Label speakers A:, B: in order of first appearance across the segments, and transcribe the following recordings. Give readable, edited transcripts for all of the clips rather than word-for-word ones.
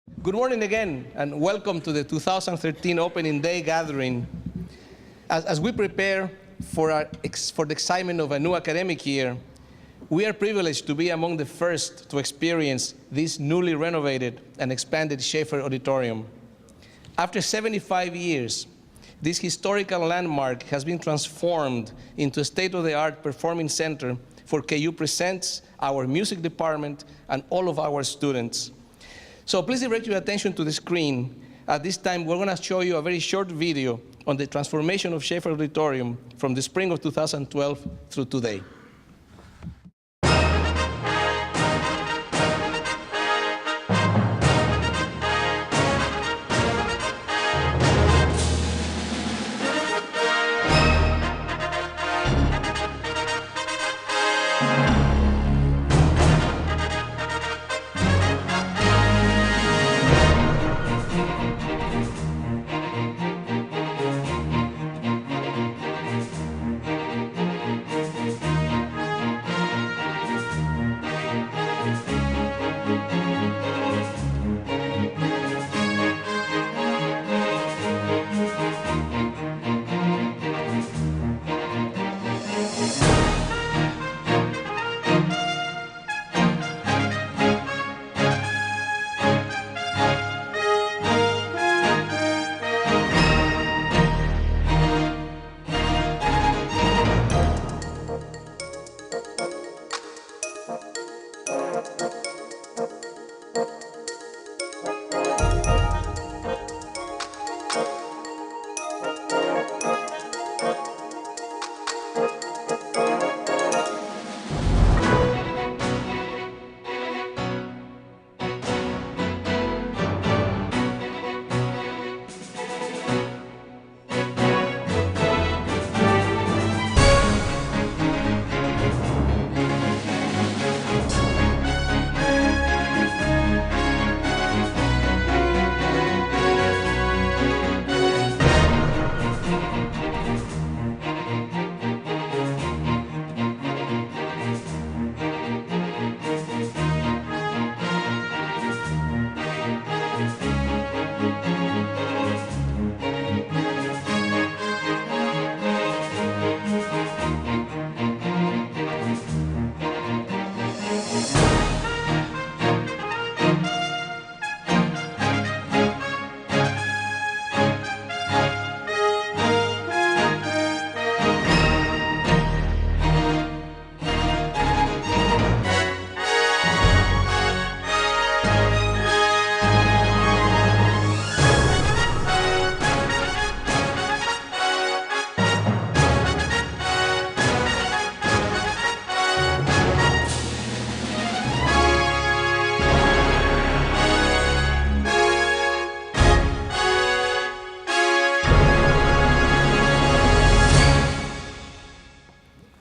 A: Good morning again, and welcome to the 2013 Opening Day gathering. As we prepare for the excitement of a new academic year, we are privileged to be among the first to experience this newly renovated and expanded Schaefer Auditorium. After 75 years, this historical landmark has been transformed into a state-of-the-art performing center for KU Presents, our music department, and all of our students. So please direct your attention to the screen. At this time, we're going to show you a very short video on the transformation of Schaefer Auditorium from the spring of 2012 through today.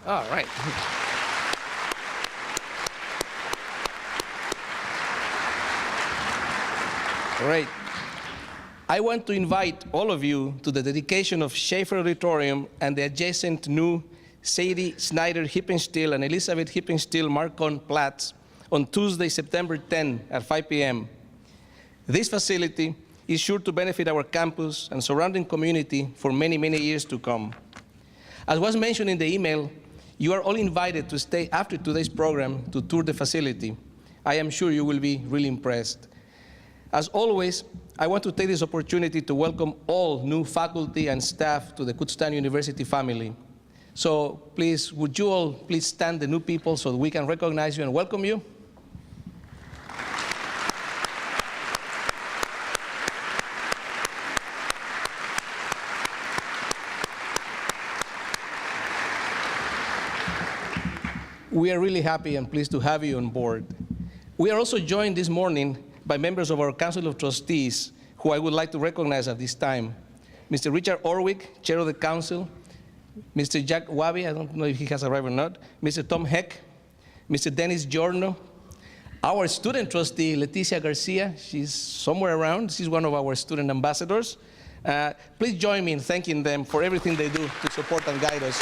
A: All right. Great. I want to invite all of you to the dedication of Schaefer Auditorium and the adjacent new Sadie Snyder Hippenstiel and Elizabeth Hippenstiel Marcon Platz on Tuesday, September 10 at 5 p.m. This facility is sure to benefit our campus and surrounding community for many, many years to come. As was mentioned in the email, you are all invited to stay after today's program to tour the facility. I am sure you will be really impressed. As always, I want to take this opportunity to welcome all new faculty and staff to the Kutztown University family. So please, would you all please stand, the new people, so that we can recognize you and welcome you? We are really happy and pleased to have you on board. We are also joined this morning by members of our Council of Trustees, who I would like to recognize at this time. Mr. Richard Orwick, Chair of the Council, Mr. Jack Wabi, I don't know if he has arrived or not, Mr. Tom Heck, Mr. Dennis Giorno, our student trustee, Leticia Garcia, she's somewhere around, she's one of our student ambassadors. Please join me in thanking them for everything they do to support and guide us.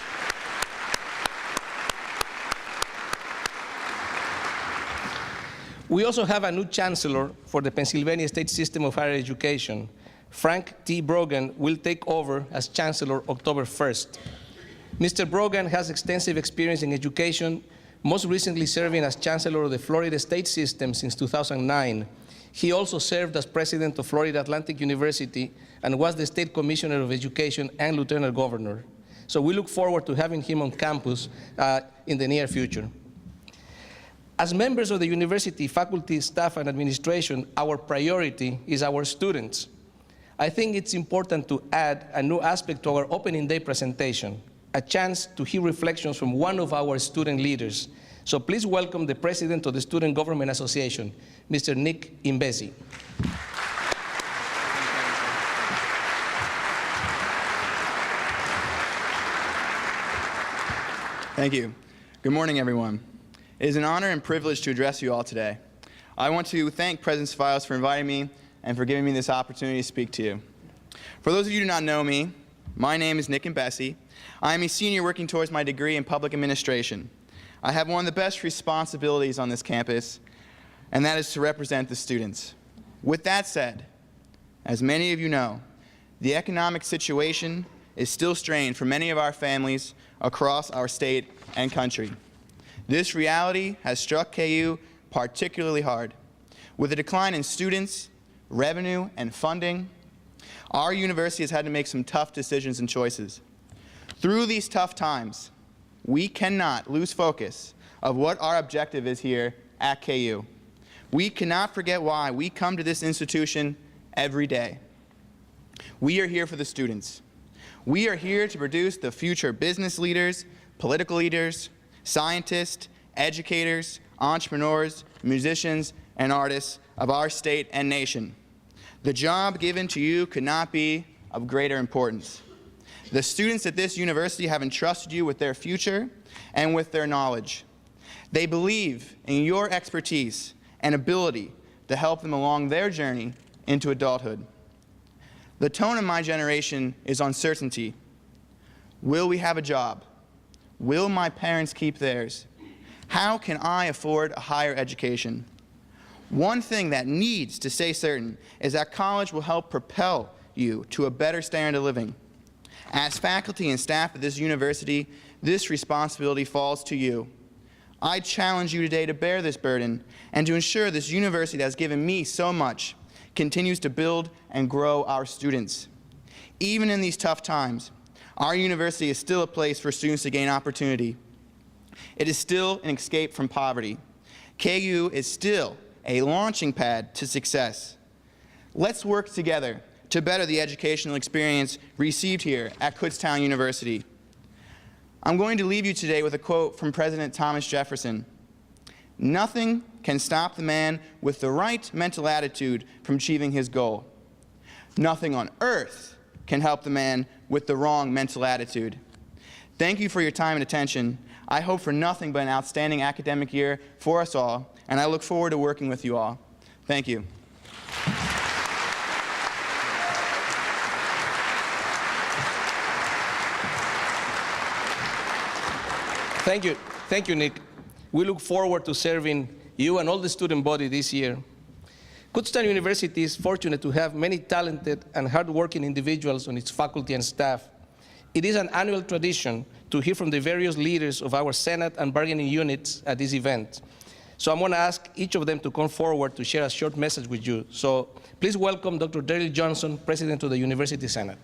A: We also have a new chancellor for the Pennsylvania State System of Higher Education. Frank T. Brogan will take over as chancellor October 1st. Mr. Brogan has extensive experience in education, most recently serving as chancellor of the Florida State System since 2009. He also served as president of Florida Atlantic University and was the state commissioner of education and lieutenant governor. So we look forward to having him on campus in the near future. As members of the university, faculty, staff, and administration, our priority is our students. I think it's important to add a new aspect to our opening day presentation, a chance to hear reflections from one of our student leaders. So please welcome the president of the Student Government Association, Mr. Nick Imbesi.
B: Thank you. Good morning, everyone. It is an honor and privilege to address you all today. I want to thank President Ceballos for inviting me and for giving me this opportunity to speak to you. For those of you who do not know me, my name is Nick Imbesi. I am a senior working towards my degree in public administration. I have one of the best responsibilities on this campus, and that is to represent the students. With that said, as many of you know, the economic situation is still strained for many of our families across our state and country. This reality has struck KU particularly hard. With a decline in students, revenue, and funding, our university has had to make some tough decisions and choices. Through these tough times, we cannot lose focus of what our objective is here at KU. We cannot forget why we come to this institution every day. We are here for the students. We are here to produce the future business leaders, political leaders, scientists, educators, entrepreneurs, musicians, and artists of our state and nation. The job given to you could not be of greater importance. The students at this university have entrusted you with their future and with their knowledge. They believe in your expertise and ability to help them along their journey into adulthood. The tone of my generation is uncertainty. Will we have a job? Will my parents keep theirs? How can I afford a higher education? One thing that needs to stay certain is that college will help propel you to a better standard of living. As faculty and staff at this university, this responsibility falls to you. I challenge you today to bear this burden and to ensure this university that has given me so much continues to build and grow our students. Even in these tough times, our university is still a place for students to gain opportunity. It is still an escape from poverty. KU is still a launching pad to success. Let's work together to better the educational experience received here at Kutztown University. I'm going to leave you today with a quote from President Thomas Jefferson. "Nothing can stop the man with the right mental attitude from achieving his goal. Nothing on earth can help the man with the wrong mental attitude." Thank you for your time and attention. I hope for nothing but an outstanding academic year for us all, and I look forward to working with you all. Thank you.
A: Thank you, Nick. We look forward to serving you and all the student body this year. Kutztown University is fortunate to have many talented and hardworking individuals on its faculty and staff. It is an annual tradition to hear from the various leaders of our Senate and bargaining units at this event. So I'm going to ask each of them to come forward to share a short message with you. So please welcome Dr. Daryl Johnson, President of the University Senate.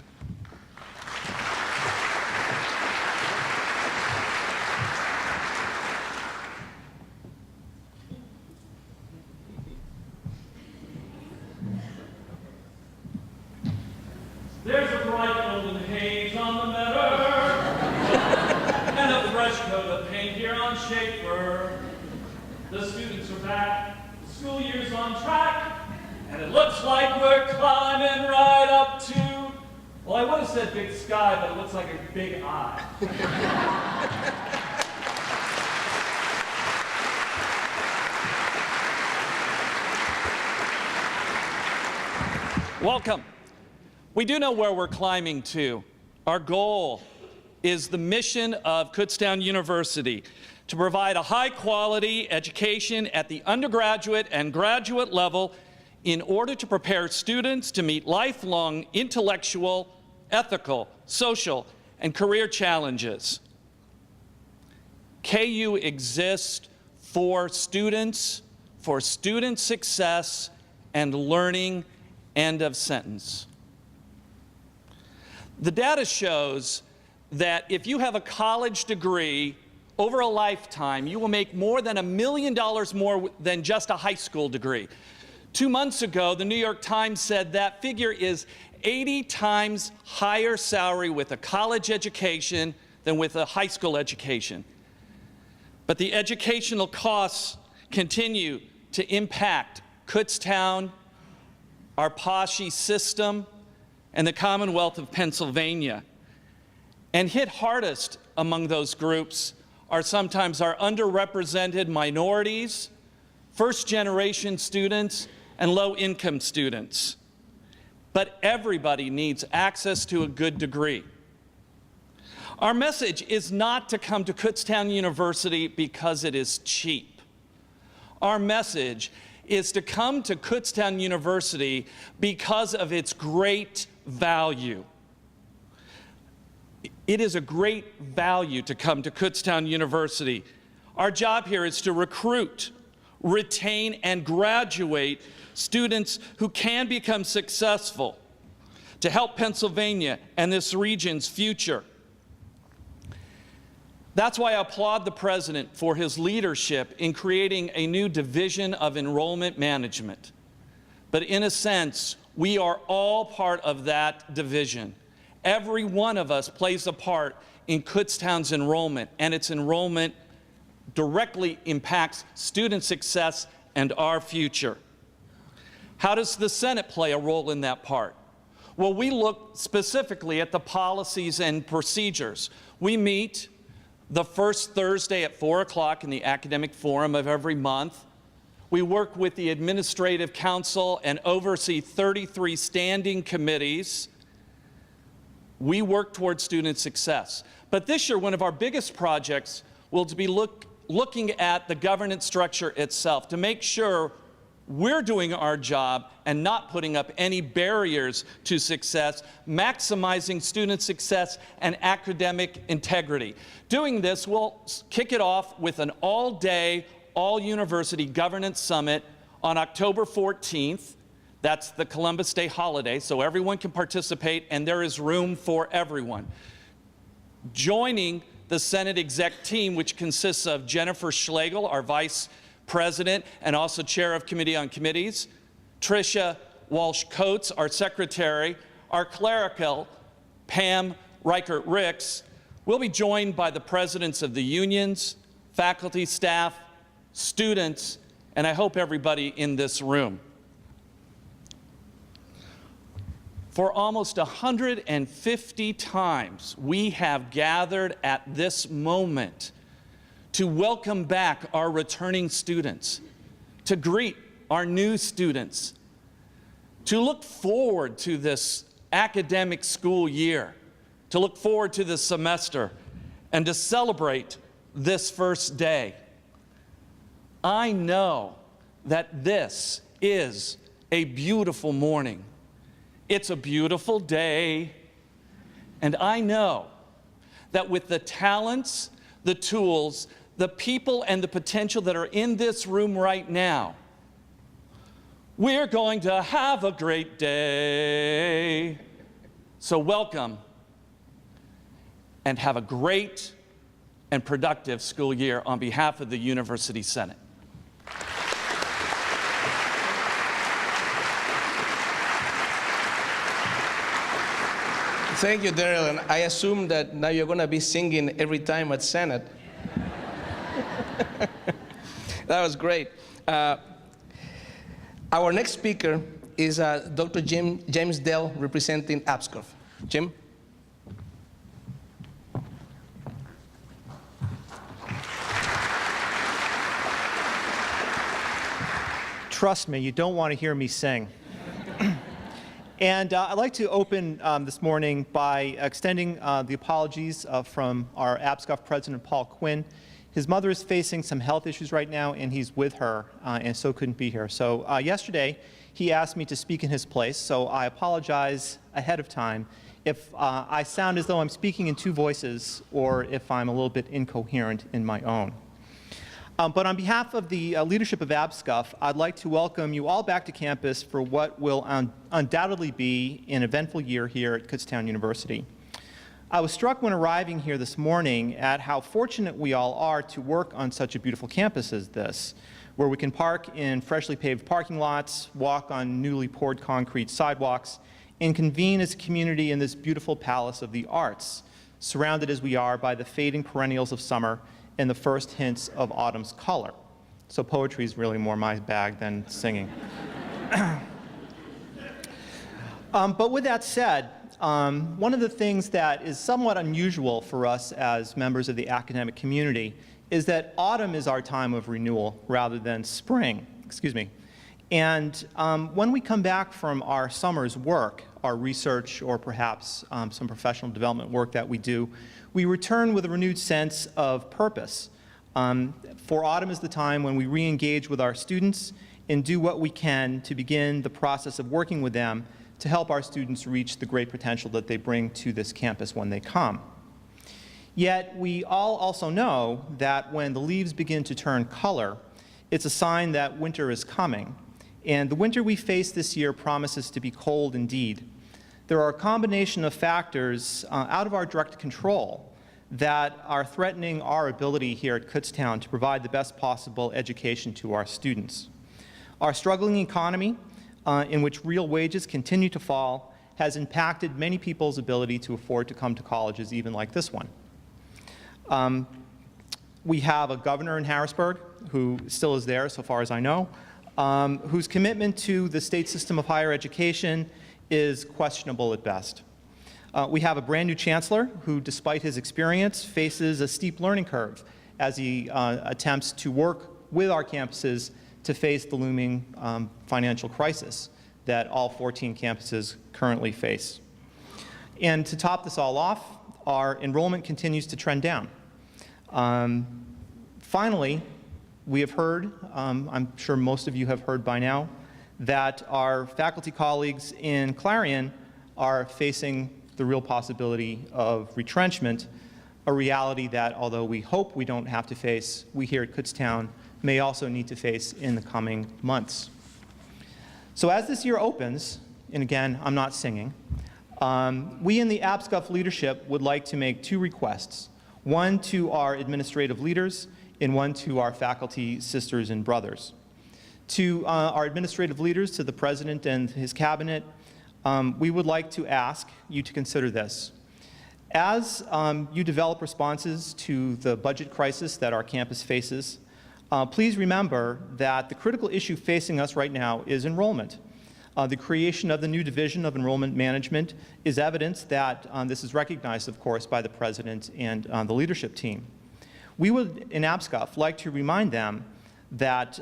C: There's a bright golden haze on the meadow, and a fresh coat of paint here on Schaefer. The students are back, the school year's on track, and it looks like we're climbing right up to, well, I would have said big sky, but it looks like a big eye.
D: Welcome. We do know where we're climbing to. Our goal
C: is the mission of Kutztown University, to provide a high-quality education at the undergraduate and graduate level in order to prepare students to meet lifelong intellectual, ethical, social, and career challenges. KU exists for students, for student success and learning, end of sentence. The data shows that if you have a college degree over a lifetime, you will make more than $1 million more than just a high school degree. 2 months ago, the New York Times said that figure is 80 times higher salary with a college education than with a high school education. But the educational costs continue to impact Kutztown, our PASHE system, and the Commonwealth of Pennsylvania. And hit hardest among those groups are sometimes our underrepresented minorities, first-generation students, and low-income students. But everybody needs access to a good degree. Our message is not to come to Kutztown University because it is cheap. Our message is to come to Kutztown University because of its great value. It is a great value to come to Kutztown University. Our job here is to recruit, retain, and graduate students who can become successful, to help Pennsylvania and this region's future. That's why I applaud the President for his leadership in creating a new division of enrollment management. But in a sense, we are all part of that division. Every one of us plays a part in Kutztown's enrollment, and its enrollment directly impacts student success and our future. How does the Senate play a role in that part? Well, we look specifically at the policies and procedures. We meet the first Thursday at 4 o'clock in the academic forum of every month. We work with the Administrative Council and oversee 33 standing committees. We work towards student success. But this year, one of our biggest projects will be looking at the governance structure itself to make sure we're doing our job and not putting up any barriers to success, maximizing student success and academic integrity. Doing this, we'll kick it off with an all-day, all-university governance summit on October 14th. That's the Columbus Day holiday, so everyone can participate, and there is room for everyone. Joining the Senate exec team, which consists of Jennifer Schlegel, our Vice President and also Chair of Committee on Committees, Tricia Walsh-Coates, our Secretary, our clerical, Pam Reichert-Ricks. We'll be joined by the presidents of the unions, faculty, staff, students, and I hope everybody in this room. For almost 150 times, we have gathered at this moment to welcome back our returning students, to greet our new students, to look forward to this academic school year, to look forward to this semester, and to celebrate this first day. I know that this is a beautiful morning. It's a beautiful day, and I know that with the talents, the tools, the people, and the potential that are in this room right now, we're going to have a great day. So welcome, and have a great and productive school year on behalf of the University Senate.
A: Thank you, Daryl. And I assume that now you're going to be singing every time at Senate. That was great. Our next speaker is Dr. James Dell, representing APSCORF. Jim?
D: Trust me, you don't want to hear me sing. And I'd like to open this morning by extending the apologies from our APSCOF President, Paul Quinn. His mother is facing some health issues right now, and he's with her, and so couldn't be here. So yesterday, he asked me to speak in his place, so I apologize ahead of time if I sound as though I'm speaking in two voices or if I'm a little bit incoherent in my own. But on behalf of the leadership of APSCOF, I'd like to welcome you all back to campus for what will undoubtedly be an eventful year here at Kutztown University. I was struck when arriving here this morning at how fortunate we all are to work on such a beautiful campus as this, where we can park in freshly paved parking lots, walk on newly poured concrete sidewalks, and convene as a community in this beautiful palace of the arts, surrounded as we are by the fading perennials of summer and the first hints of autumn's color. So poetry is really more my bag than singing. But with that said, one of the things that is somewhat unusual for us as members of the academic community is that autumn is our time of renewal rather than spring, And when we come back from our summer's work, our research or perhaps some professional development work that we do, we return with a renewed sense of purpose. For autumn is the time when we re-engage with our students and do what we can to begin the process of working with them to help our students reach the great potential that they bring to this campus when they come. Yet we all also know that when the leaves begin to turn color, it's a sign that winter is coming. And the winter we face this year promises to be cold indeed. There are a combination of factors out of our direct control that are threatening our ability here at Kutztown to provide the best possible education to our students. Our struggling economy, in which real wages continue to fall, has impacted many people's ability to afford to come to colleges even like this one. We have a governor in Harrisburg, who still is there so far as I know, whose commitment to the state system of higher education is questionable at best. We have a brand new chancellor who, despite his experience, faces a steep learning curve as he attempts to work with our campuses to face the looming financial crisis that all 14 campuses currently face. And to top this all off, our enrollment continues to trend down. Finally, we have heard, I'm sure most of you have heard by now, that our faculty colleagues in Clarion are facing the real possibility of retrenchment, a reality that, although we hope we don't have to face, we here at Kutztown may also need to face in the coming months. So as this year opens, and again, I'm not singing, we in the APSCOF leadership would like to make two requests, one to our administrative leaders and one to our faculty sisters and brothers. To our administrative leaders, to the President and his cabinet, we would like to ask you to consider this. As you develop responses to the budget crisis that our campus faces, please remember that the critical issue facing us right now is enrollment. The creation of the new Division of Enrollment Management is evidence that this is recognized, of course, by the President and the leadership team. We would, in APSCOF, like to remind them that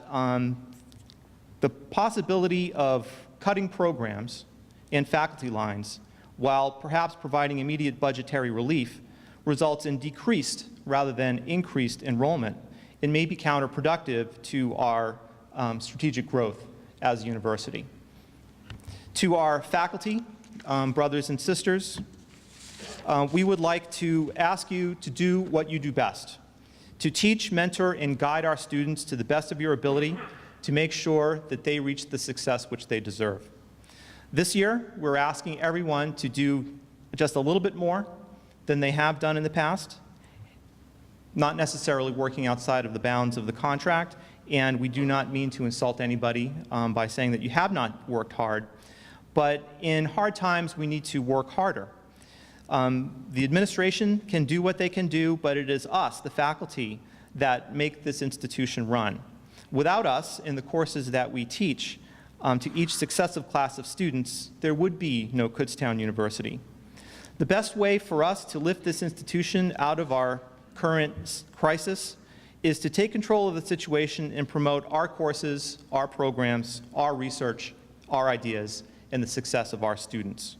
D: the possibility of cutting programs and faculty lines, while perhaps providing immediate budgetary relief, results in decreased rather than increased enrollment and may be counterproductive to our strategic growth as a university. To our faculty, brothers and sisters, we would like to ask you to do what you do best, to teach, mentor, and guide our students to the best of your ability to make sure that they reach the success which they deserve. This year, we're asking everyone to do just a little bit more than they have done in the past, not necessarily working outside of the bounds of the contract, and we do not mean to insult anybody by saying that you have not worked hard, but in hard times, we need to work harder. The administration can do what they can do, but it is us, the faculty, that make this institution run. Without us, in the courses that we teach to each successive class of students, there would be no Kutztown University. The best way for us to lift this institution out of our current crisis is to take control of the situation and promote our courses, our programs, our research, our ideas, and the success of our students.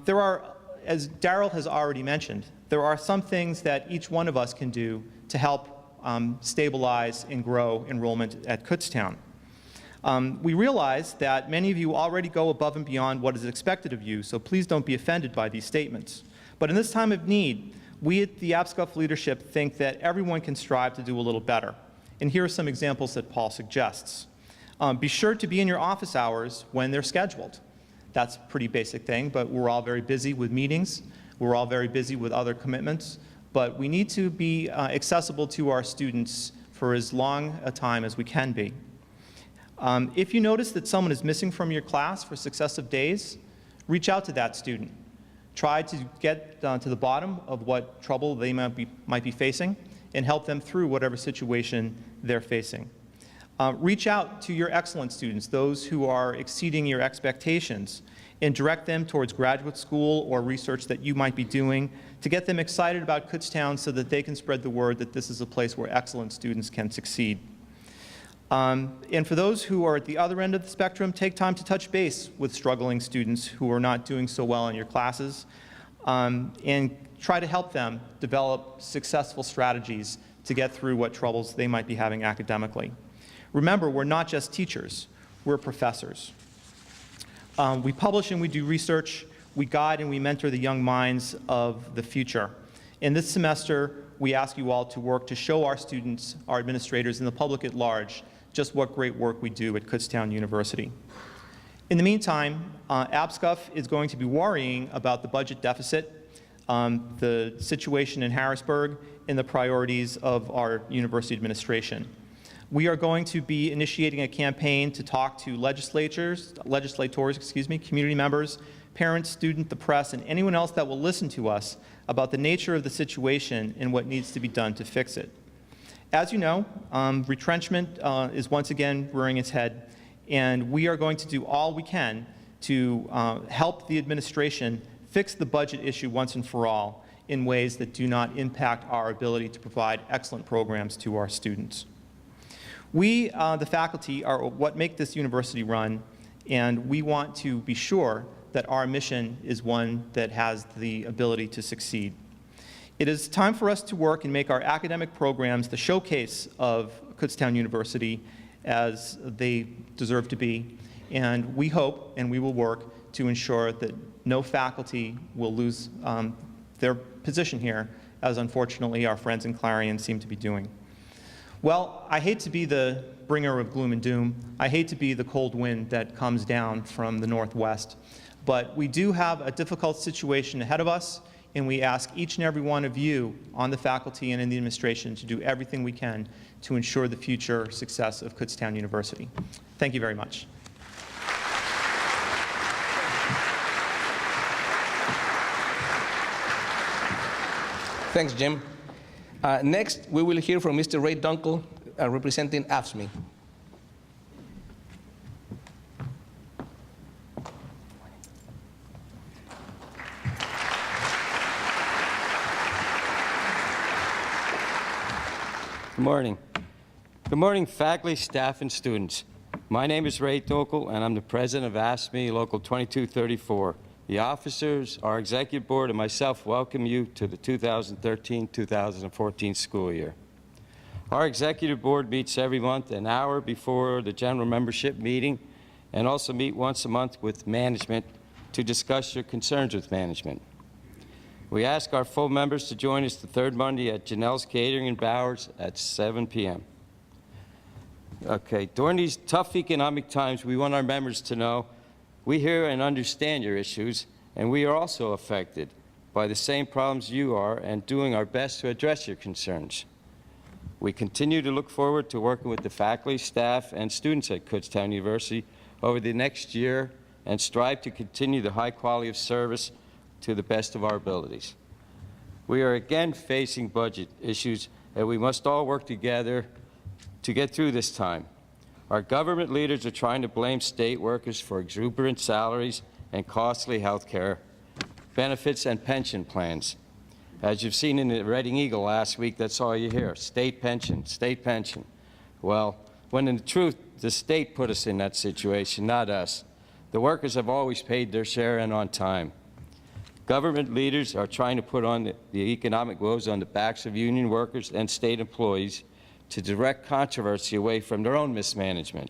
D: There are, as Darrell has already mentioned, there are some things that each one of us can do to help stabilize and grow enrollment at Kutztown. We realize that many of you already go above and beyond what is expected of you, so please don't be offended by these statements. But in this time of need, we at the APSCUF leadership think that everyone can strive to do a little better. And here are some examples that Paul suggests. Be sure to be in your office hours when they're scheduled. That's a pretty basic thing, but we're all very busy with meetings. We're all very busy with other commitments. But we need to be accessible to our students for as long a time as we can be. If you notice that someone is missing from your class for successive days, reach out to that student. Try to get to the bottom of what trouble they might be facing and help them through whatever situation they're facing. Reach out to your excellent students, those who are exceeding your expectations, and direct them towards graduate school or research that you might be doing to get them excited about Kutztown so that they can spread the word that this is a place where excellent students can succeed. And for those who are at the other end of the spectrum, take time to touch base with struggling students who are not doing so well in your classes, and try to help them develop successful strategies to get through what troubles they might be having academically. Remember, we're not just teachers, we're professors. We publish and we do research, we guide and we mentor the young minds of the future. In this semester, we ask you all to work to show our students, our administrators, and the public at large just what great work we do at Kutztown University. In the meantime, APSCUF is going to be worrying about the budget deficit, the situation in Harrisburg, and the priorities of our university administration. We are going to be initiating a campaign to talk to legislators, community members, parents, students, the press, and anyone else that will listen to us about the nature of the situation and what needs to be done to fix it. As you know, retrenchment is once again rearing its head, and we are going to do all we can to help the administration fix the budget issue once and for all in ways that do not impact our ability to provide excellent programs to our students. We, the faculty, are what make this university run, and we want to be sure that our mission is one that has the ability to succeed. It is time for us to work and make our academic programs the showcase of Kutztown University as they deserve to be, and we hope and we will work to ensure that no faculty will lose their position here, as unfortunately our friends in Clarion seem to be doing. Well, I hate to be the bringer of gloom and doom. I hate to be the cold wind that comes down from the northwest. But we do have a difficult situation ahead of us, and we ask each and every one of you on the faculty and in the administration to do everything we can to ensure the future success of Kutztown University. Thank you very much.
A: Thanks, Jim. Next, we will hear from Mr. Ray Dunkel, representing AFSCME.
E: Good morning. Good morning, faculty, staff, and students. My name is Ray Dunkel, and I'm the president of AFSCME Local 2234. The officers, our executive board, and myself welcome you to the 2013-2014 school year. Our executive board meets every month an hour before the general membership meeting, and also meet once a month with management to discuss your concerns with management. We ask our full members to join us the third Monday at Janelle's Catering in Bowers at 7 p.m. Okay, during these tough economic times, we want our members to know we hear and understand your issues, and we are also affected by the same problems you are and doing our best to address your concerns. We continue to look forward to working with the faculty, staff, and students at Kutztown University over the next year and strive to continue the high quality of service to the best of our abilities. We are again facing budget issues, and we must all work together to get through this time. Our government leaders are trying to blame state workers for exuberant salaries and costly health care, benefits, and pension plans. As you've seen in the Reading Eagle last week, that's all you hear, state pension, state pension. Well, when in truth, the state put us in that situation, not us. The workers have always paid their share and on time. Government leaders are trying to put on the economic woes on the backs of union workers and state employees to direct controversy away from their own mismanagement.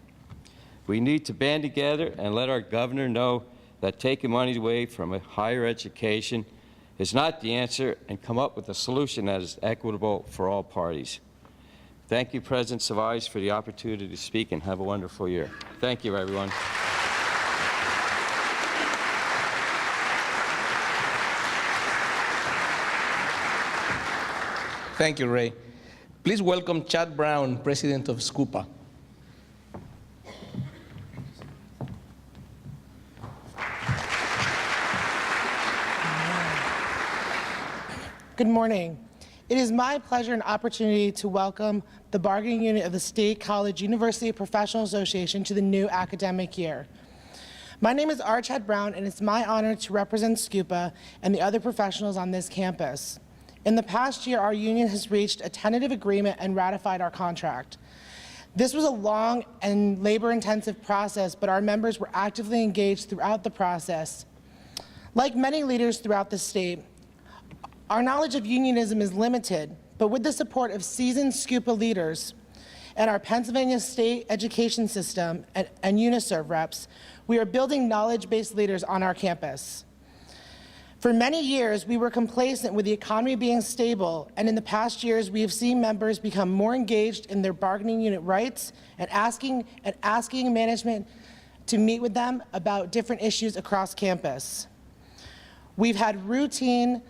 E: We need to band together and let our governor know that taking money away from a higher education is not the answer, and come up with a solution that is equitable for all parties. Thank you, President Savage, for the opportunity to speak, and have a wonderful year. Thank you, everyone.
A: Thank you, Ray. Please welcome Chad Brown, President of SCUPA.
F: Good morning. It is my pleasure and opportunity to welcome the bargaining unit of the State College University Professional Association to the new academic year. My name is R. Chad Brown, and it's my honor to represent SCUPA and the other professionals on this campus. In the past year, our union has reached a tentative agreement and ratified our contract. This was a long and labor-intensive process, but our members were actively engaged throughout the process. Like many leaders throughout the state, our knowledge of unionism is limited, but with the support of seasoned SCUPA leaders and our Pennsylvania State Education System and UNISERV reps, we are building knowledge-based leaders on our campus. For many years, we were complacent with the economy being stable, and in the past years, we have seen members become more engaged in their bargaining unit rights and asking management to meet with them about different issues across campus. We've had routine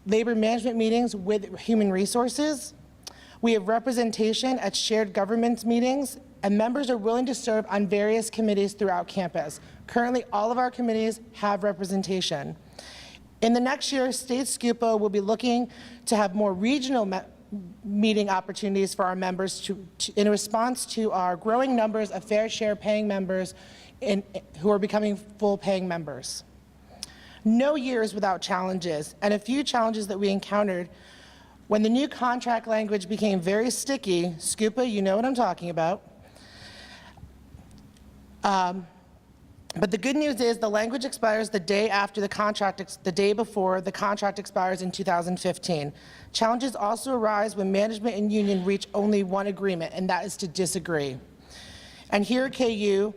F: labor management meetings with human resources. We have representation at shared government meetings, and members are willing to serve on various committees throughout campus. Currently, all of our committees have representation. In the next year, State SCUPA will be looking to have more regional meeting opportunities for our members in response to our growing numbers of fair share paying members who are becoming full paying members. No year is without challenges, and a few challenges that we encountered when the new contract language became very sticky. SCUPA, you know what I'm talking about. But the good news is the language expires the day after the day before the contract expires in 2015. Challenges also arise when management and union reach only one agreement, and that is to disagree. And here at KU,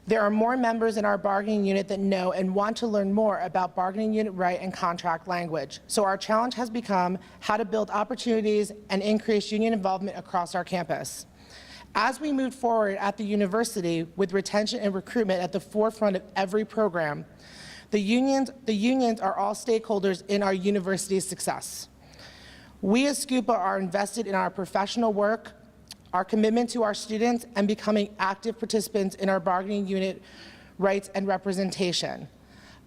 F: there are more members in our bargaining unit that know and want to learn more about bargaining unit right and contract language. So our challenge has become how to build opportunities and increase union involvement across our campus. As we move forward at the university with retention and recruitment at the forefront of every program, the unions are all stakeholders in our university's success. We as SCUPA are invested in our professional work, our commitment to our students, and becoming active participants in our bargaining unit rights and representation.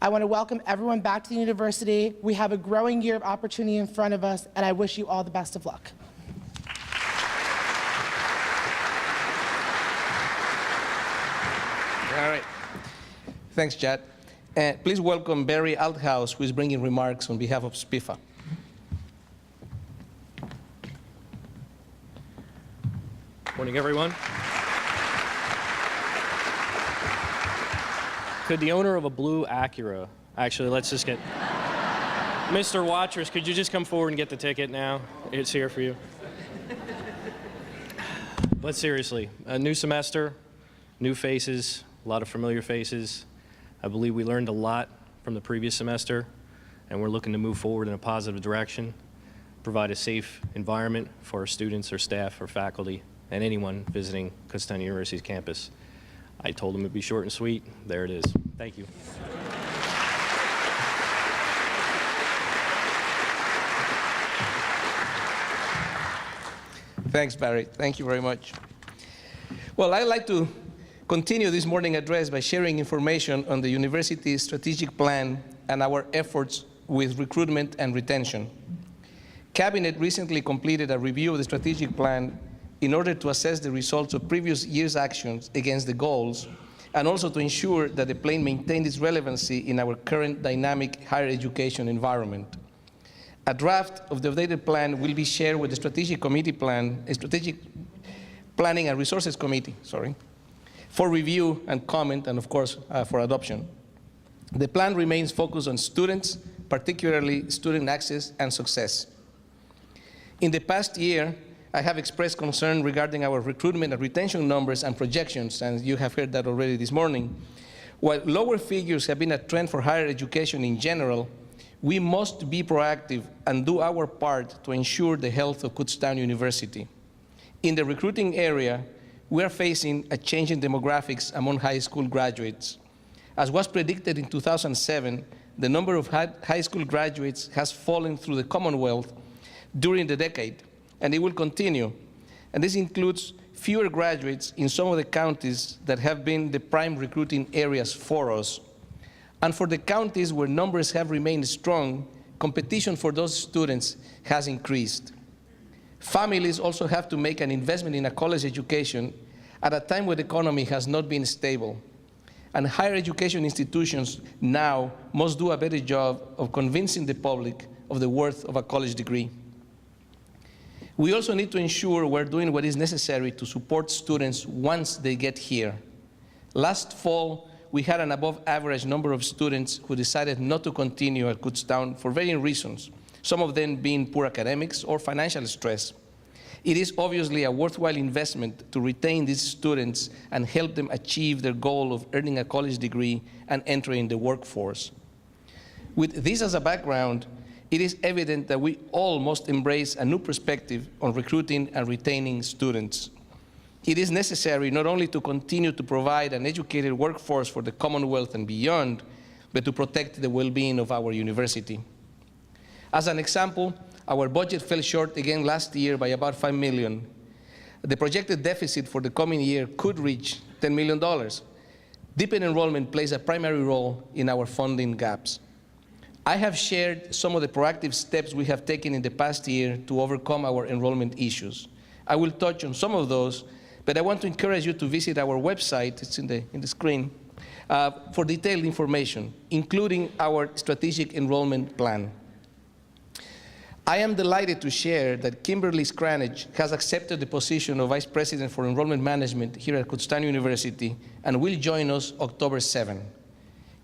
F: I want to welcome everyone back to the university. We have a growing year of opportunity in front of us, and I wish you all the best of luck.
A: All right. Thanks, Chad. Please welcome Barry Althouse, who is bringing remarks on behalf of SPIFA.
G: Morning, everyone. Could the owner of a blue Acura, actually, let's just get, Mr. Watchers, could you just come forward and get the ticket now? It's here for you. But seriously, a new semester, new faces, a lot of familiar faces. I believe we learned a lot from the previous semester, and we're looking to move forward in a positive direction, provide a safe environment for our students, our staff, our faculty, and anyone visiting Kutztown University's campus. I told them it'd be short and sweet. There it is. Thank you.
A: Thanks, Barry. Thank you very much. Well, I'd like to continue this morning address by sharing information on the university's strategic plan and our efforts with recruitment and retention. Cabinet recently completed a review of the strategic plan in order to assess the results of previous year's actions against the goals, and also to ensure that the plan maintained its relevancy in our current dynamic higher education environment. A draft of the updated plan will be shared with the Strategic Planning and Resources Committee, for review and comment, and of course, for adoption. The plan remains focused on students, particularly student access and success. In the past year, I have expressed concern regarding our recruitment and retention numbers and projections, and you have heard that already this morning. While lower figures have been a trend for higher education in general, we must be proactive and do our part to ensure the health of Kutztown University. In the recruiting area, we are facing a change in demographics among high school graduates. As was predicted in 2007, the number of high school graduates has fallen through the Commonwealth during the decade, and it will continue. And this includes fewer graduates in some of the counties that have been the prime recruiting areas for us. And for the counties where numbers have remained strong, competition for those students has increased. Families also have to make an investment in a college education at a time when the economy has not been stable. And higher education institutions now must do a better job of convincing the public of the worth of a college degree. We also need to ensure we're doing what is necessary to support students once they get here. Last fall, we had an above-average number of students who decided not to continue at Kutztown for varying reasons, some of them being poor academics or financial stress. It is obviously a worthwhile investment to retain these students and help them achieve their goal of earning a college degree and entering the workforce. With this as a background, it is evident that we all must embrace a new perspective on recruiting and retaining students. It is necessary not only to continue to provide an educated workforce for the Commonwealth and beyond, but to protect the well-being of our university. As an example, our budget fell short again last year by about $5 million. The projected deficit for the coming year could reach $10 million. Deepened enrollment plays a primary role in our funding gaps. I have shared some of the proactive steps we have taken in the past year to overcome our enrollment issues. I will touch on some of those, but I want to encourage you to visit our website, it's in the screen, for detailed information, including our strategic enrollment plan. I am delighted to share that Kimberly Scranage has accepted the position of Vice President for Enrollment Management here at Kutztown University and will join us October 7.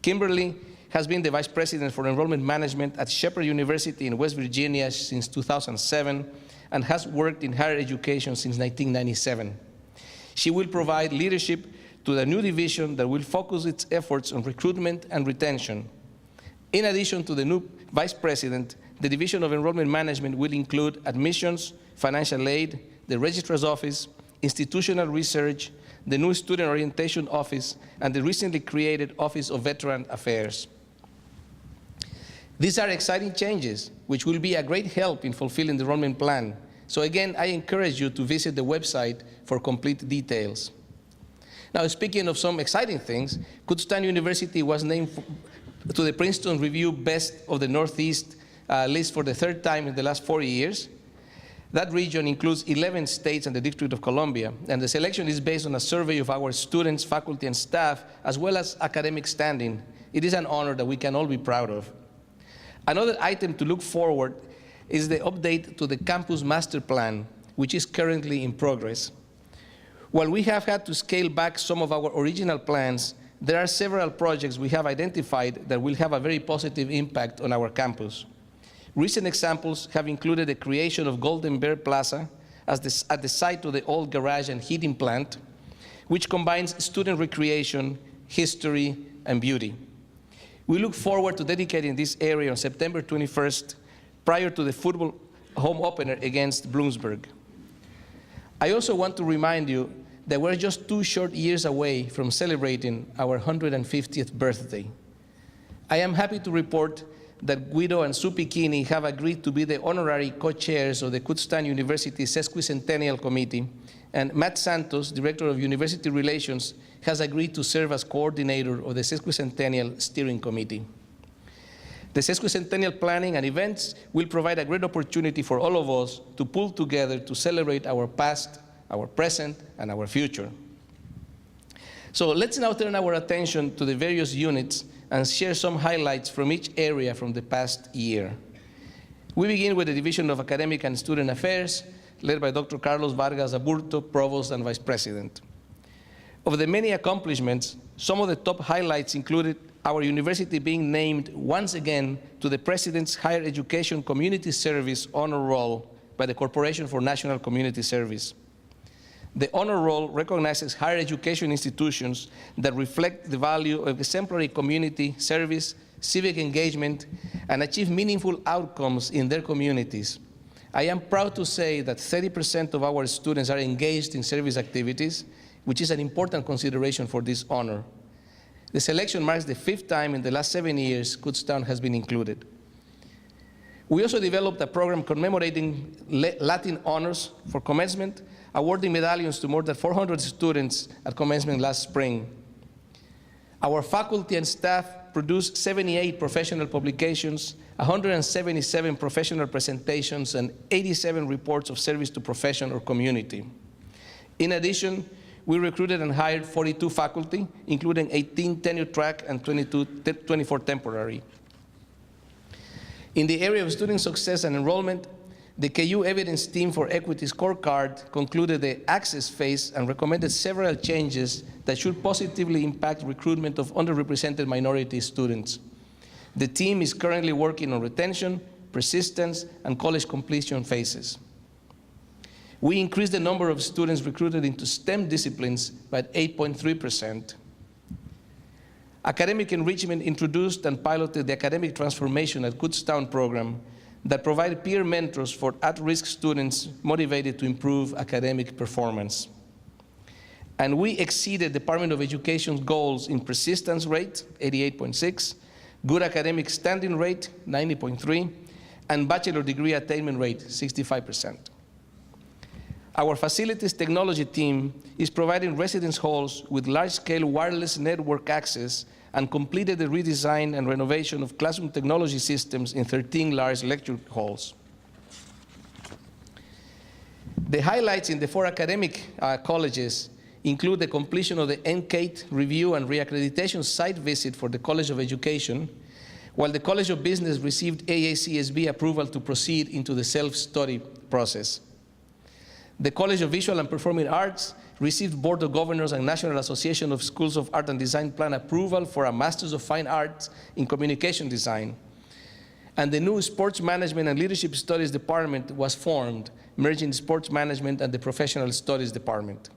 A: Kimberly has been the Vice President for Enrollment Management at Shepherd University in West Virginia since 2007 and has worked in higher education since 1997. She will provide leadership to the new division that will focus its efforts on recruitment and retention. In addition to the new Vice President, the Division of Enrollment Management will include admissions, financial aid, the Registrar's Office, institutional research, the new Student Orientation Office, and the recently created Office of Veteran Affairs. These are exciting changes, which will be a great help in fulfilling the enrollment plan. So again, I encourage you to visit the website for complete details. Now, speaking of some exciting things, Kutztown University was named to the Princeton Review Best of the Northeast list for the third time in the last 4 years. That region includes 11 states and the District of Columbia, and the selection is based on a survey of our students, faculty, and staff, as well as academic standing. It is an honor that we can all be proud of. Another item to look forward is the update to the campus master plan, which is currently in progress. While we have had to scale back some of our original plans, there are several projects we have identified that will have a very positive impact on our campus. Recent examples have included the creation of Golden Bear Plaza at the site of the old garage and heating plant, which combines student recreation, history, and beauty. We look forward to dedicating this area on September 21st, prior to the football home opener against Bloomsburg. I also want to remind you that we're just 2 short years away from celebrating our 150th birthday. I am happy to report that Guido and Sue Pichini have agreed to be the honorary co-chairs of the Kutztown University Sesquicentennial Committee, and Matt Santos, Director of University Relations, has agreed to serve as coordinator of the Sesquicentennial Steering Committee. The Sesquicentennial planning and events will provide a great opportunity for all of us to pull together to celebrate our past, our present, and our future. So let's now turn our attention to the various units and share some highlights from each area from the past year. We begin with the Division of Academic and Student Affairs, led by Dr. Carlos Vargas Aburto, Provost and Vice President. Of the many accomplishments, some of the top highlights included our university being named once again to the President's Higher Education Community Service Honor Roll by the Corporation for National Community Service. The honor roll recognizes higher education institutions that reflect the value of exemplary community service, civic engagement, and achieve meaningful outcomes in their communities. I am proud to say that 30% of our students are engaged in service activities, which is an important consideration for this honor. The selection marks the 5th time in the last 7 years Kutztown has been included. We also developed a program commemorating Latin honors for commencement, awarding medallions to more than 400 students at commencement last spring. Our faculty and staff produced 78 professional publications, 177 professional presentations, and 87 reports of service to profession or community. In addition, we recruited and hired 42 faculty, including 18 tenure-track and 24 temporary. In the area of student success and enrollment, the KU Evidence Team for Equity Scorecard concluded the access phase and recommended several changes that should positively impact recruitment of underrepresented minority students. The team is currently working on retention, persistence, and college completion phases. We increased the number of students recruited into STEM disciplines by 8.3%. Academic Enrichment introduced and piloted the Academic Transformation at Kutztown program that provided peer mentors for at-risk students motivated to improve academic performance. And we exceeded Department of Education's goals in persistence rate, 88.6, good academic standing rate, 90.3, and bachelor degree attainment rate, 65%. Our facilities technology team is providing residence halls with large-scale wireless network access and completed the redesign and renovation of classroom technology systems in 13 large lecture halls. The highlights in the 4 academic colleges include the completion of the NCATE review and reaccreditation site visit for the College of Education, while the College of Business received AACSB approval to proceed into the self-study process. The College of Visual and Performing Arts received Board of Governors and National Association of Schools of Art and Design plan approval for a Masters of Fine Arts in Communication Design. And the new Sports Management and Leadership Studies Department was formed, merging Sports Management and the Professional Studies Department.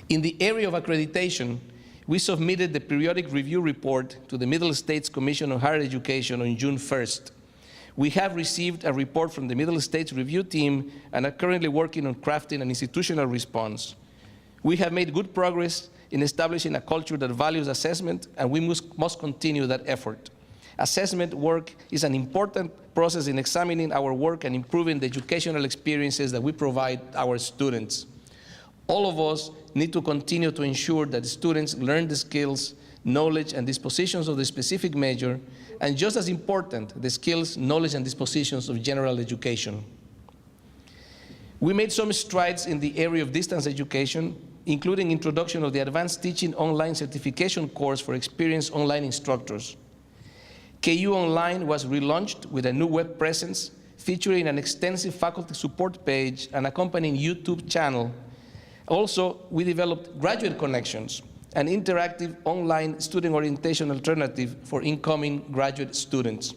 A: In the area of accreditation, we submitted the periodic review report to the Middle States Commission on Higher Education on June 1st. We have received a report from the Middle States review team and are currently working on crafting an institutional response. We have made good progress in establishing a culture that values assessment, and we must continue that effort. Assessment work is an important process in examining our work and improving the educational experiences that we provide our students. All of us need to continue to ensure that students learn the skills, knowledge, and dispositions of the specific major, and just as important, the skills, knowledge, and dispositions of general education. We made some strides in the area of distance education, including introduction of the Advanced Teaching Online Certification course for experienced online instructors. KU Online was relaunched with a new web presence, featuring an extensive faculty support page and accompanying YouTube channel. Also, we developed Graduate Connections, an interactive online student orientation alternative for incoming graduate students.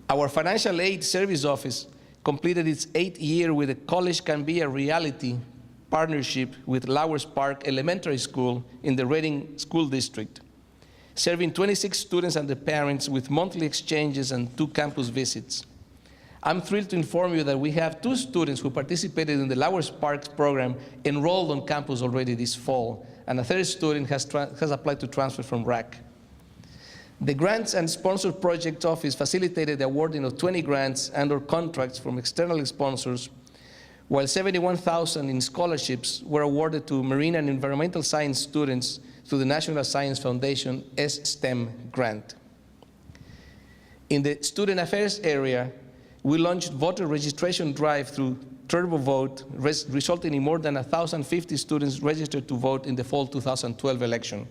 A: Our Financial Aid Service Office completed its 8th year with the College Can Be a Reality partnership with Lowers Park Elementary School in the Reading School District, serving 26 students and their parents with monthly exchanges and 2 campus visits. I'm thrilled to inform you that we have 2 students who participated in the Lowers Park program enrolled on campus already this fall, and a 3rd student has applied to transfer from RAC. The Grants and Sponsor Project Office facilitated the awarding of 20 grants and/or contracts from external sponsors, while $71,000 in scholarships were awarded to marine and environmental science students through the National Science Foundation STEM grant. In the student affairs area, we launched voter registration drive through TurboVote, resulting in more than 1,050 students registered to vote in the fall 2012 election.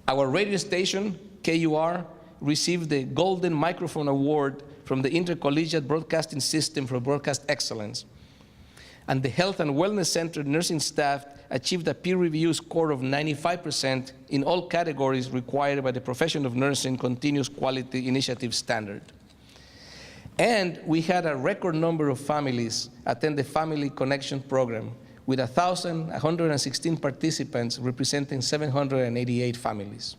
A: Our radio station, KUR, received the Golden Microphone Award from the Intercollegiate Broadcasting System for Broadcast Excellence. And the Health and Wellness Center nursing staff achieved a peer review score of 95% in all categories required by the Profession of Nursing Continuous Quality Initiative standard. And we had a record number of families attend the Family Connection program, with 1,116 participants representing 788 families.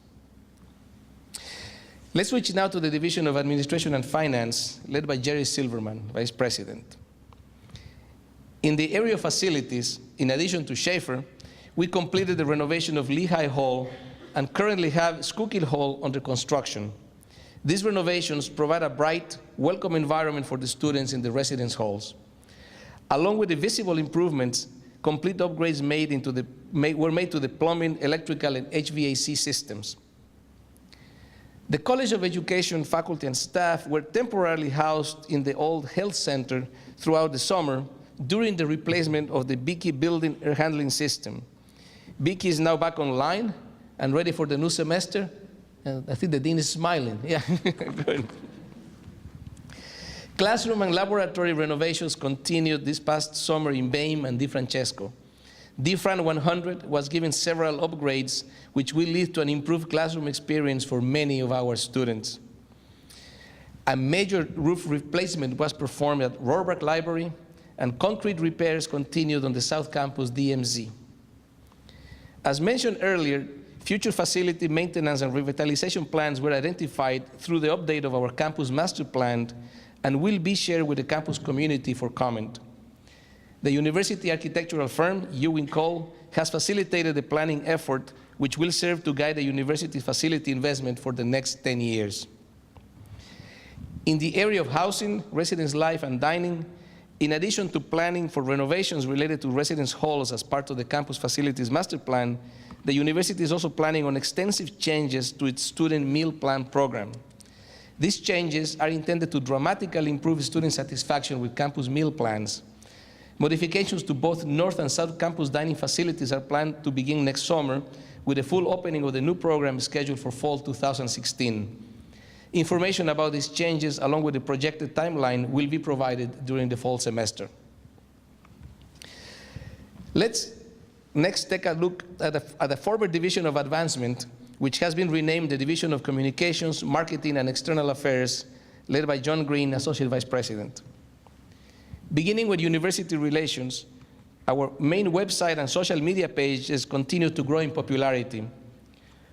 A: Let's switch now to the Division of Administration and Finance, led by Jerry Silverman, Vice President. In the area of facilities, in addition to Schaefer, we completed the renovation of Lehigh Hall and currently have Schuylkill Hall under construction. These renovations provide a bright, welcome environment for the students in the residence halls. Along with the visible improvements, complete upgrades were made to the plumbing, electrical, and HVAC systems. The College of Education faculty and staff were temporarily housed in the old health center throughout the summer during the replacement of the Beakey building air handling system. Beakey is now back online and ready for the new semester. I think the dean is smiling. Yeah, good. Classroom and laboratory renovations continued this past summer in BAME and DeFrancesco. DeFran 100 was given several upgrades, which will lead to an improved classroom experience for many of our students. A major roof replacement was performed at Rohrbach Library, and concrete repairs continued on the South Campus DMZ. As mentioned earlier, future facility maintenance and revitalization plans were identified through the update of our campus master plan and will be shared with the campus community for comment. The university architectural firm, Ewing Cole, has facilitated the planning effort, which will serve to guide the university facility investment for the next 10 years. In the area of housing, residence life, and dining, in addition to planning for renovations related to residence halls as part of the campus facilities master plan, the university is also planning on extensive changes to its student meal plan program. These changes are intended to dramatically improve student satisfaction with campus meal plans. Modifications to both North and South Campus dining facilities are planned to begin next summer, with a full opening of the new program scheduled for fall 2016. Information about these changes, along with the projected timeline, will be provided during the fall semester. Let's next take a look at the former Division of Advancement, which has been renamed the Division of Communications, Marketing, and External Affairs, led by John Green, Associate Vice President. Beginning with university relations, our main website and social media pages continue to grow in popularity.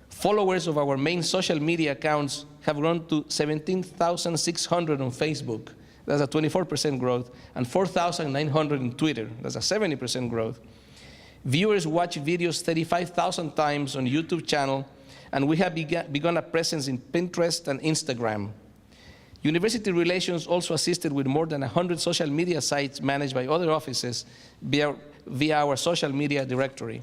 A: Followers of our main social media accounts have grown to 17,600 on Facebook. That's a 24% growth, and 4,900 on Twitter. That's a 70% growth. Viewers watch videos 35,000 times on YouTube channel, and we have begun a presence in Pinterest and Instagram. University Relations also assisted with more than 100 social media sites managed by other offices via our social media directory.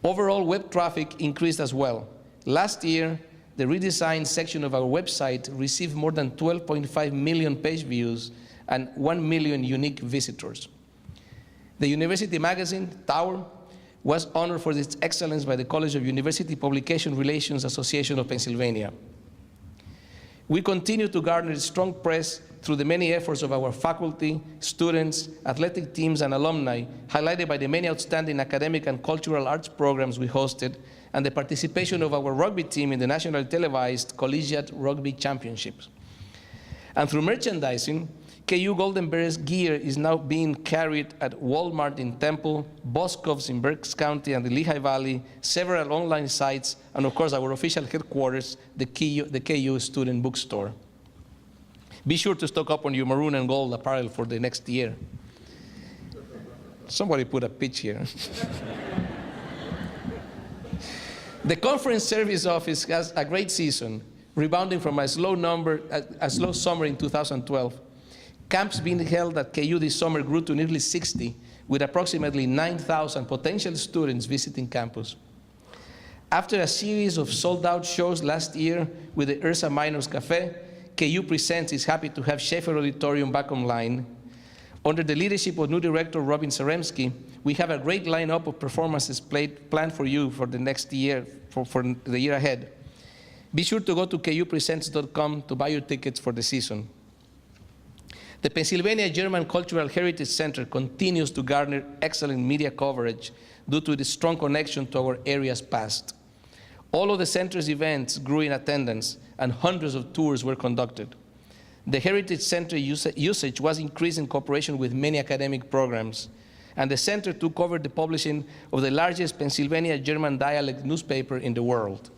A: Overall web traffic increased as well. Last year, the redesigned section of our website received more than 12.5 million page views and 1 million unique visitors. The university magazine, Tower, was honored for its excellence by the College of University Publication Relations Association of Pennsylvania. We continue to garner strong press through the many efforts of our faculty, students, athletic teams, and alumni, highlighted by the many outstanding academic and cultural arts programs we hosted, and the participation of our rugby team in the nationally televised Collegiate Rugby Championships. And through merchandising, KU Golden Bears gear is now being carried at Walmart in Temple, Boscov's in Berks County and the Lehigh Valley, several online sites, and of course our official headquarters, the KU Student Bookstore. Be sure to stock up on your maroon and gold apparel for the next year. Somebody put a pitch here. The Conference Service Office has a great season, rebounding from a slow summer in 2012. Camps being held at KU this summer grew to nearly 60, with approximately 9,000 potential students visiting campus. After a series of sold-out shows last year with the Ursa Miners Cafe, KU Presents is happy to have Schaefer Auditorium back online. Under the leadership of new director Robin Saremski, we have a great lineup of performances planned for you for the next year, for the year ahead. Be sure to go to kupresents.com to buy your tickets for the season. The Pennsylvania German Cultural Heritage Center continues to garner excellent media coverage due to its strong connection to our area's past. All of the center's events grew in attendance, and hundreds of tours were conducted. The Heritage Center usage was increased in cooperation with many academic programs, and the center took over the publishing of the largest Pennsylvania German dialect newspaper in the world.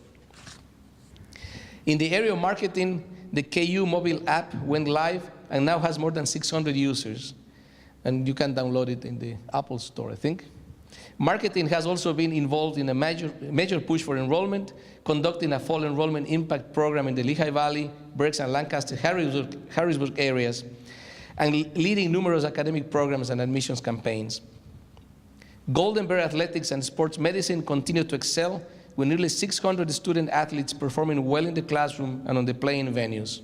A: In the area of marketing, the KU mobile app went live and now has more than 600 users. And you can download it in the Apple Store, I think. Marketing has also been involved in a major push for enrollment, conducting a fall enrollment impact program in the Lehigh Valley, Berks and Lancaster, Harrisburg areas, and leading numerous academic programs and admissions campaigns. Golden Bear Athletics and Sports Medicine continue to excel, with nearly 600 student athletes performing well in the classroom and on the playing venues.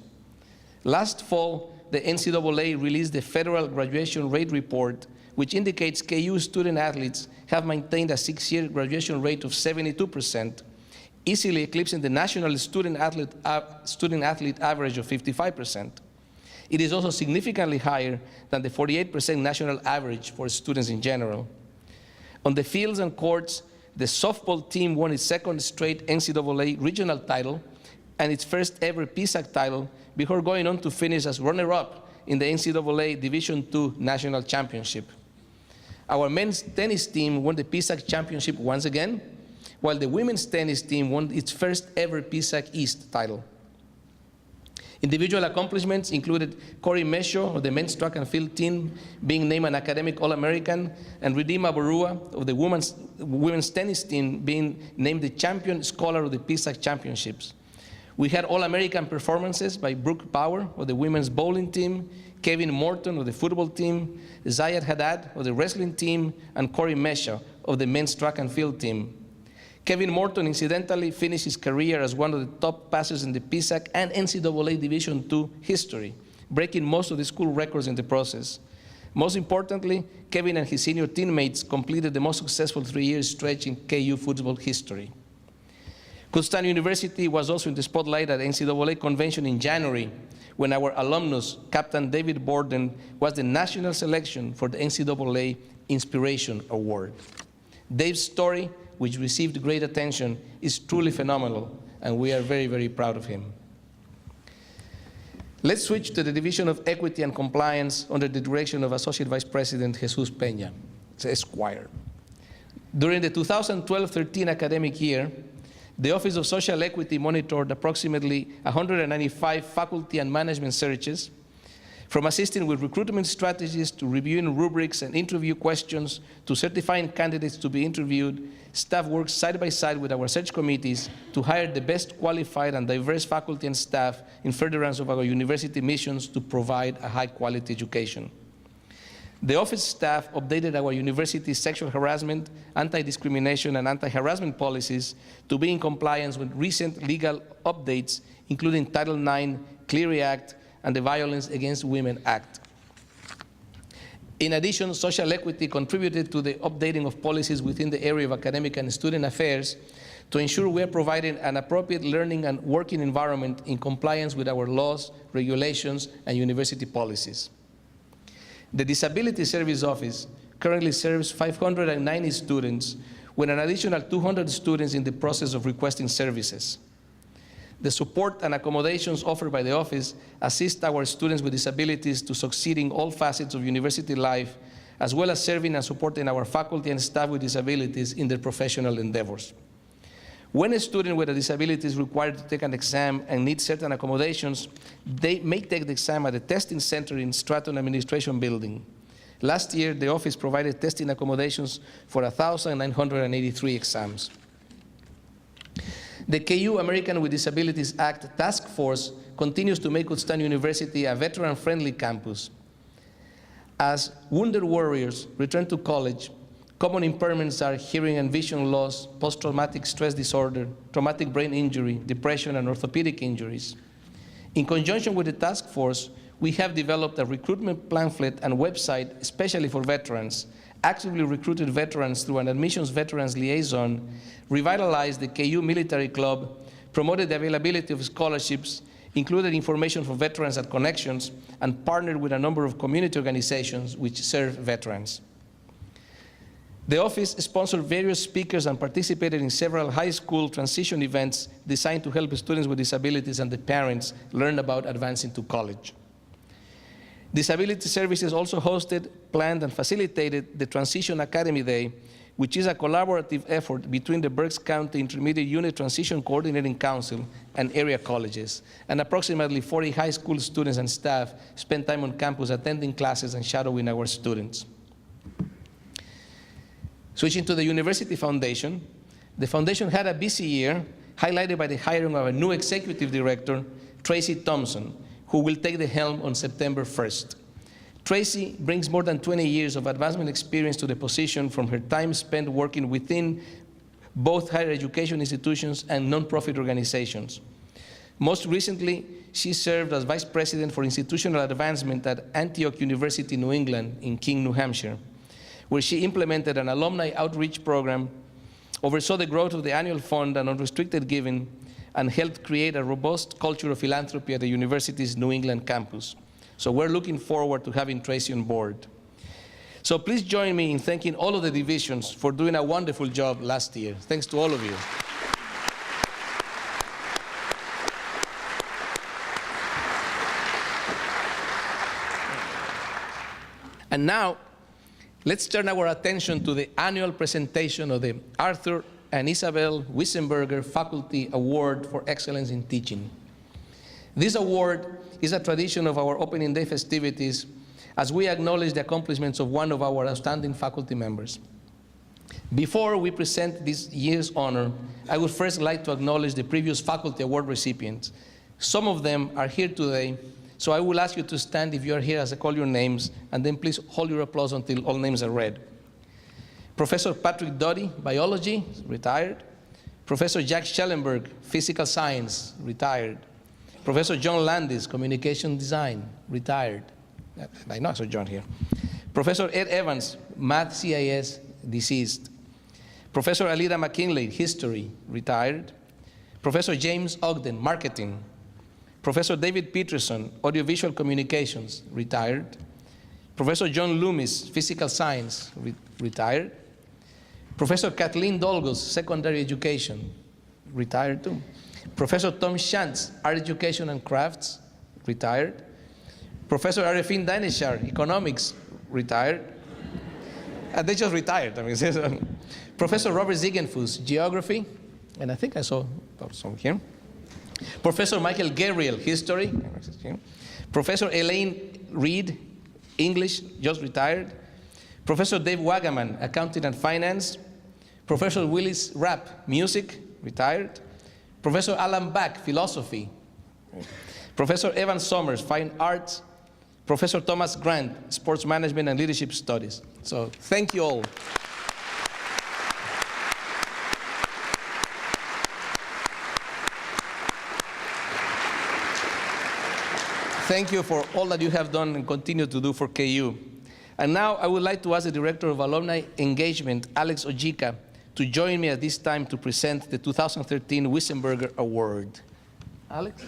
A: Last fall, the NCAA released the Federal Graduation Rate Report, which indicates KU student athletes have maintained a 6-year graduation rate of 72%, easily eclipsing the national student athlete average of 55%. It is also significantly higher than the 48% national average for students in general. On the fields and courts, the softball team won its second straight NCAA regional title and its first ever PSAC title before going on to finish as runner-up in the NCAA Division II National Championship. Our men's tennis team won the PSAC championship once again, while the women's tennis team won its first ever PSAC East title. Individual accomplishments included Corey Mesho of the men's track and field team being named an academic All-American, and Ridima Borua of the women's tennis team being named the champion scholar of the PSAC championships. We had All-American performances by Brooke Bauer of the women's bowling team, Kevin Morton of the football team, Zayed Haddad of the wrestling team, and Corey Mesho of the men's track and field team. Kevin Morton incidentally finished his career as one of the top passers in the PSAC and NCAA Division II history, breaking most of the school records in the process. Most importantly, Kevin and his senior teammates completed the most successful 3-year stretch in KU football history. Kutztown University was also in the spotlight at the NCAA convention in January, when our alumnus, Captain David Borden, was the national selection for the NCAA Inspiration Award. Dave's story, which received great attention, is truly phenomenal, and we are very, very proud of him. Let's switch to the Division of Equity and Compliance under the direction of Associate Vice President Jesus Peña, Esquire. During the 2012-13 academic year, the Office of Social Equity monitored approximately 195 faculty and management searches, from assisting with recruitment strategies to reviewing rubrics and interview questions to certifying candidates to be interviewed. Staff works side by side with our search committees to hire the best qualified and diverse faculty and staff in furtherance of our university missions to provide a high-quality education. The office staff updated our university's sexual harassment, anti-discrimination, and anti-harassment policies to be in compliance with recent legal updates, including Title IX, Clery Act, and the Violence Against Women Act. In addition, social equity contributed to the updating of policies within the area of academic and student affairs to ensure we are providing an appropriate learning and working environment in compliance with our laws, regulations, and university policies. The Disability Service Office currently serves 590 students, with an additional 200 students in the process of requesting services. The support and accommodations offered by the office assist our students with disabilities to succeed in all facets of university life, as well as serving and supporting our faculty and staff with disabilities in their professional endeavors. When a student with a disability is required to take an exam and needs certain accommodations, they may take the exam at the testing center in Stratton Administration Building. Last year, the office provided testing accommodations for 1,983 exams. The KU American with Disabilities Act Task Force continues to make Kutztown University a veteran-friendly campus. As wounded warriors return to college, common impairments are hearing and vision loss, post-traumatic stress disorder, traumatic brain injury, depression, and orthopedic injuries. In conjunction with the task force, we have developed a recruitment pamphlet and website especially for veterans, actively recruited veterans through an admissions veterans liaison, revitalized the KU Military Club, promoted the availability of scholarships, included information for veterans at Connections, and partnered with a number of community organizations which serve veterans. The office sponsored various speakers and participated in several high school transition events designed to help students with disabilities and their parents learn about advancing to college. Disability Services also hosted, planned, and facilitated the Transition Academy Day, which is a collaborative effort between the Berks County Intermediate Unit Transition Coordinating Council and area colleges. And approximately 40 high school students and staff spent time on campus attending classes and shadowing our students. Switching to the University Foundation, the foundation had a busy year, highlighted by the hiring of a new executive director, Tracy Thompson, who will take the helm on September 1st. Tracy brings more than 20 years of advancement experience to the position from her time spent working within both higher education institutions and nonprofit organizations. Most recently, she served as Vice President for Institutional Advancement at Antioch University, New England, in King, New Hampshire, where she implemented an alumni outreach program, oversaw the growth of the annual fund and unrestricted giving, and helped create a robust culture of philanthropy at the university's New England campus. So we're looking forward to having Tracy on board. So please join me in thanking all of the divisions for doing a wonderful job last year. Thanks to all of you. And now, let's turn our attention to the annual presentation of the Arthur and Isabel Wissenberger Faculty Award for Excellence in Teaching. This award is a tradition of our opening day festivities as we acknowledge the accomplishments of one of our outstanding faculty members. Before we present this year's honor, I would first like to acknowledge the previous faculty award recipients. Some of them are here today, so I will ask you to stand if you are here as I call your names, and then please hold your applause until all names are read. Professor Patrick Doty, Biology, retired. Professor Jack Schellenberg, Physical Science, retired. Professor John Landis, Communication Design, retired. I know I saw John here. Professor Ed Evans, Math CIS, deceased. Professor Alida McKinley, History, retired. Professor James Ogden, Marketing. Professor David Peterson, Audiovisual Communications, retired. Professor John Loomis, Physical Science, retired. Professor Kathleen Dolgos, Secondary Education, retired too. Professor Tom Shantz, Art Education and Crafts, retired. Professor Arifin Daneshar, Economics, retired. And they just retired. I mean, Professor Robert Ziegenfuss, Geography, and I think I saw some here. Professor Michael Gabriel, History. Professor Elaine Reed, English, just retired. Professor Dave Wagaman, Accounting and Finance. Professor Willis Rapp, Music, retired. Professor Alan Back, Philosophy. Professor Evan Summers, Fine Arts. Professor Thomas Grant, Sports Management and Leadership Studies. So thank you all. Thank you for all that you have done and continue to do for KU. And now I would like to ask the Director of Alumni Engagement, Alex Ojika, to join me at this time to present the 2013 Wissenberger Award. Alex?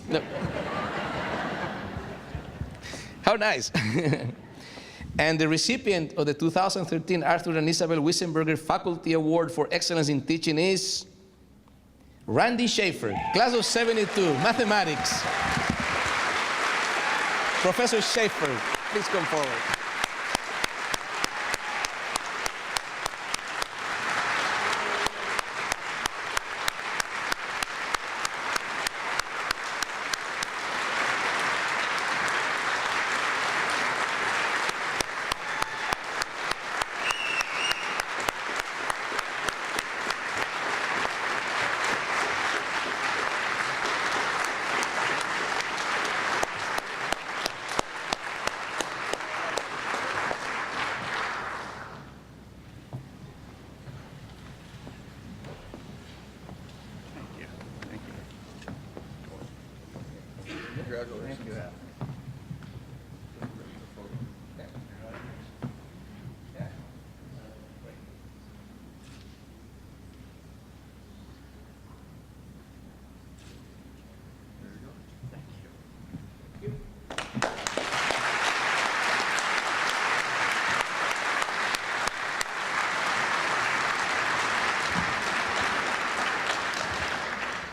A: No. How nice. And the recipient of the 2013 Arthur and Isabel Wissenberger Faculty Award for Excellence in Teaching is Randy Schaefer, class of 72, mathematics. Professor Schaefer, please come forward.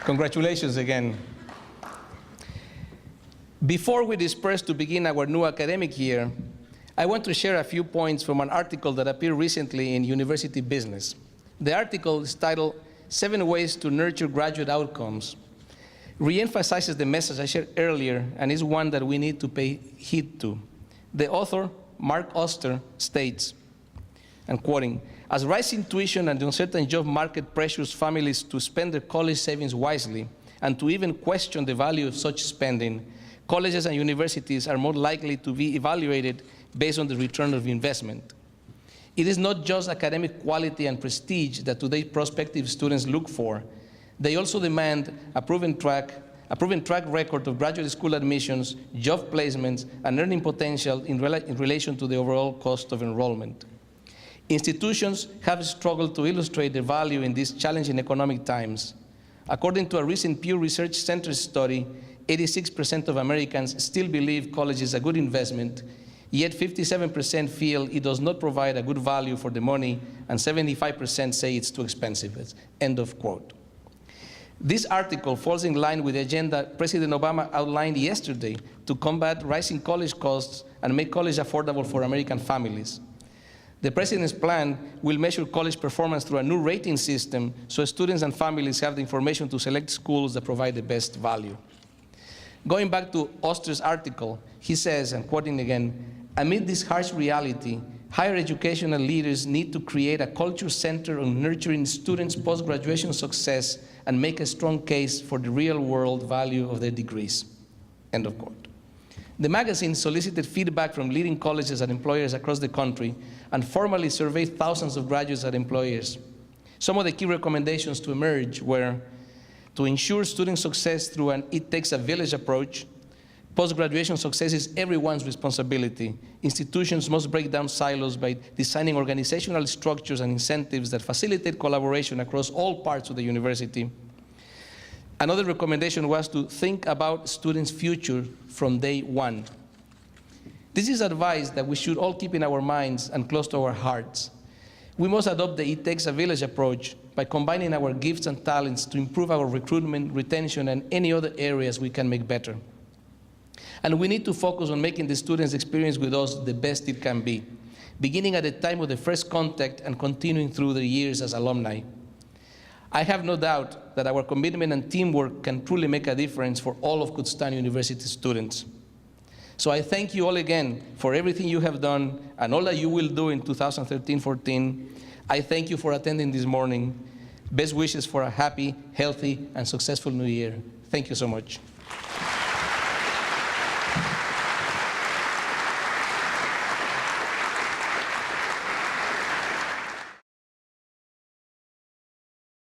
A: Congratulations again. Before we disperse to begin our new academic year, I want to share a few points from an article that appeared recently in University Business. The article is titled 7 Ways to Nurture Graduate Outcomes. Re-emphasizes the message I shared earlier and is one that we need to pay heed to. The author, Mark Oster, states, and quoting, "As rising tuition and the uncertain job market pressures families to spend their college savings wisely and to even question the value of such spending, colleges and universities are more likely to be evaluated based on the return of investment. It is not just academic quality and prestige that today's prospective students look for. They also demand a proven track record of graduate school admissions, job placements, and earning potential in relation to the overall cost of enrollment. Institutions have struggled to illustrate their value in these challenging economic times. According to a recent Pew Research Center study, 86% of Americans still believe college is a good investment, yet 57% feel it does not provide a good value for the money, and 75% say it's too expensive." End of quote. This article falls in line with the agenda President Obama outlined yesterday to combat rising college costs and make college affordable for American families. The President's plan will measure college performance through a new rating system so students and families have the information to select schools that provide the best value. Going back to Oster's article, he says, and quoting again, "Amid this harsh reality, higher educational leaders need to create a culture centered on nurturing students' post-graduation success and make a strong case for the real-world value of their degrees." End of quote. The magazine solicited feedback from leading colleges and employers across the country and formally surveyed thousands of graduates and employers. Some of the key recommendations to emerge were to ensure student success through an "it takes a village" approach. Post-graduation success is everyone's responsibility. Institutions must break down silos by designing organizational structures and incentives that facilitate collaboration across all parts of the university. Another recommendation was to think about students' future from day one. This is advice that we should all keep in our minds and close to our hearts. We must adopt the "it takes a village" approach by combining our gifts and talents to improve our recruitment, retention, and any other areas we can make better. And we need to focus on making the students' experience with us the best it can be, beginning at the time of the first contact and continuing through the years as alumni. I have no doubt that our commitment and teamwork can truly make a difference for all of Kutztown University students. So I thank you all again for everything you have done and all that you will do in 2013-14. I thank you for attending this morning. Best wishes for a happy, healthy, and successful new year. Thank you so much.